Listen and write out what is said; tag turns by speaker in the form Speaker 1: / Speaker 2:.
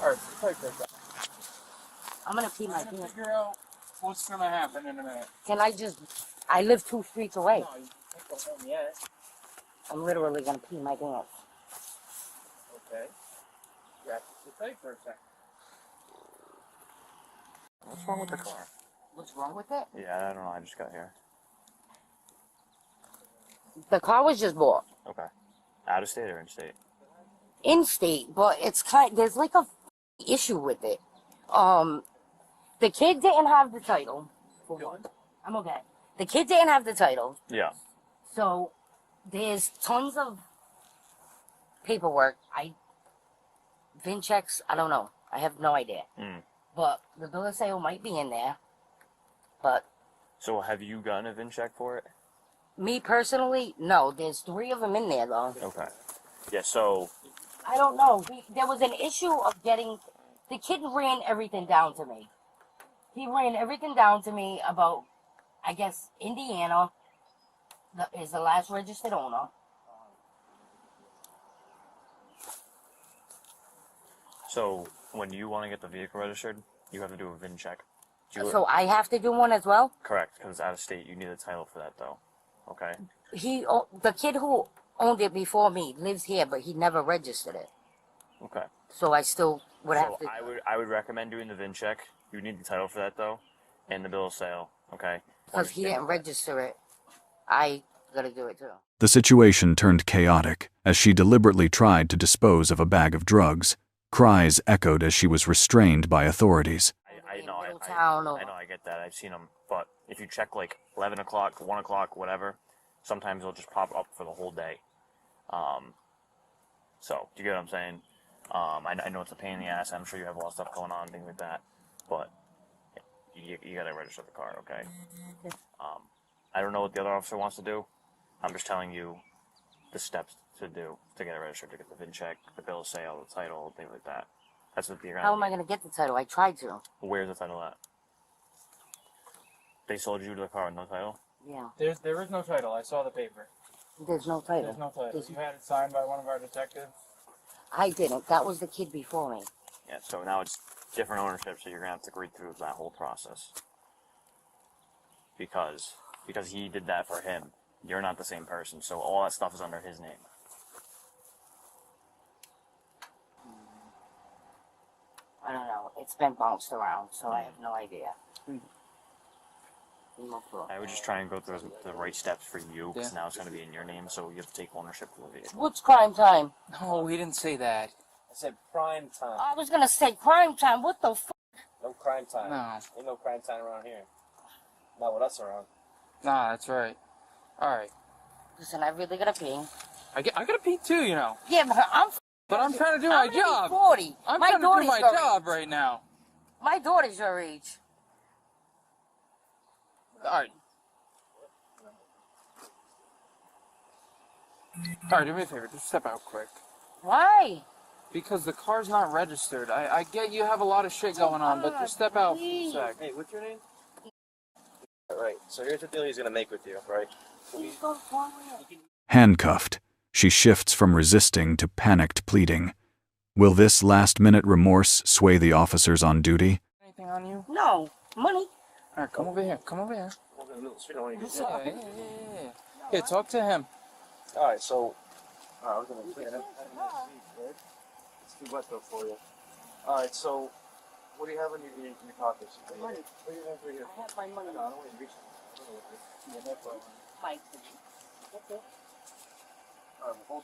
Speaker 1: Alright, take this out.
Speaker 2: I'm gonna pee my pants.
Speaker 1: Figure out what's gonna happen in a minute.
Speaker 2: Can I just... I live 2 streets away.
Speaker 1: No, you can't go home yet.
Speaker 2: I'm literally gonna pee my pants.
Speaker 1: Okay. You have to sit tight for a second.
Speaker 3: What's wrong with the car?
Speaker 2: What's wrong with it?
Speaker 3: Yeah, I don't know. I just got here.
Speaker 2: The car was just bought.
Speaker 3: Okay. Out of state or in state?
Speaker 2: In state, but it's there's like a issue with it. The kid didn't have the title. For one. I'm okay. The kid didn't have the title.
Speaker 3: Yeah.
Speaker 2: So there's tons of paperwork. VIN checks, I don't know. I have no idea. But the bill of sale might be in there. But
Speaker 3: So have you gotten a VIN check for it?
Speaker 2: me personally, no. There's 3 of them in there though.
Speaker 3: Okay. Yeah, so...
Speaker 2: I don't know. There was an issue of getting... The kid ran everything down to me. He ran everything down to me about, I guess, Indiana is the last registered owner.
Speaker 3: So, when you want to get the vehicle registered, you have to do a VIN check.
Speaker 2: So I have to do one as well?
Speaker 3: Correct, because it's out of state. You need a title for that, though. Okay?
Speaker 2: The kid who owned it before me lives here, but he never registered it.
Speaker 3: Okay.
Speaker 2: So I still would have to...
Speaker 3: I would recommend doing the VIN check. You need the title for that, though, and the bill of sale, okay?
Speaker 2: Because he didn't register it. I gotta do it, too.
Speaker 4: The situation turned chaotic as she deliberately tried to dispose of a bag of drugs. Cries echoed as she was restrained by authorities.
Speaker 3: I know, I get that. I've seen them. But if you check, like, 11 o'clock, 1 o'clock, whatever, sometimes it'll just pop up for the whole day. So, do you get what I'm saying? I know it's a pain in the ass. I'm sure you have a lot of stuff going on, things like that. But you gotta register the car, okay? I don't know what the other officer wants to do. I'm just telling you the steps to do to get it registered, to get the VIN check, the bill of sale, the title, things like that. That's what you're gonna
Speaker 2: How am I gonna get the title? I tried to.
Speaker 3: Where's the title at? They sold you to the car with no title?
Speaker 2: Yeah.
Speaker 1: There is no title. I saw the paper.
Speaker 2: There's no title.
Speaker 1: There's no title. You had it signed by one of our detectives?
Speaker 2: I didn't. That was the kid before me.
Speaker 3: Yeah, so now it's different ownership, so you're gonna have to read through that whole process. Because he did that for him. You're not the same person, so all that stuff is under his name.
Speaker 2: I don't know. It's been bounced around, so I have no idea.
Speaker 3: I would just try and go through the right steps for you, because now it's going to be in your name, so you have to take ownership of the vehicle.
Speaker 2: What's crime time?
Speaker 1: No, he didn't say that. I said prime time.
Speaker 2: I was gonna say crime time. What the f?
Speaker 5: No crime time.
Speaker 1: No.
Speaker 5: Ain't no crime time around here. Not with us around.
Speaker 1: Nah, that's right. Alright.
Speaker 2: Listen, I really gotta pee.
Speaker 1: I gotta pee too, you know.
Speaker 2: Yeah, but
Speaker 1: I'm trying to do my job.
Speaker 2: 40.
Speaker 1: I'm trying to do my job right now.
Speaker 2: My daughter's your age.
Speaker 1: Alright. Alright, do me a favor. Just step out quick.
Speaker 2: Why?
Speaker 1: Because the car's not registered. I get you have a lot of shit going on, but just step out for a sec.
Speaker 5: Hey, what's your name? Alright, so here's the deal he's gonna make with you, right?
Speaker 2: Please don't fall in.
Speaker 4: Handcuffed, she shifts from resisting to panicked pleading. Will this last-minute remorse sway the officers on duty?
Speaker 1: Anything on you?
Speaker 2: No. Money.
Speaker 1: Alright, come over here. Come over here.
Speaker 5: Yeah.
Speaker 1: Here, talk to him.
Speaker 5: Alright, so... I was gonna clean it up. It's too wet though for you. Alright, so... What do you have in your pockets?
Speaker 2: Money.
Speaker 5: What do you have right here?
Speaker 2: I have my money.
Speaker 5: No, I don't want you to reach it. I don't know what it is. Yeah, no problem.
Speaker 2: My. That's it.
Speaker 5: Alright, well, hold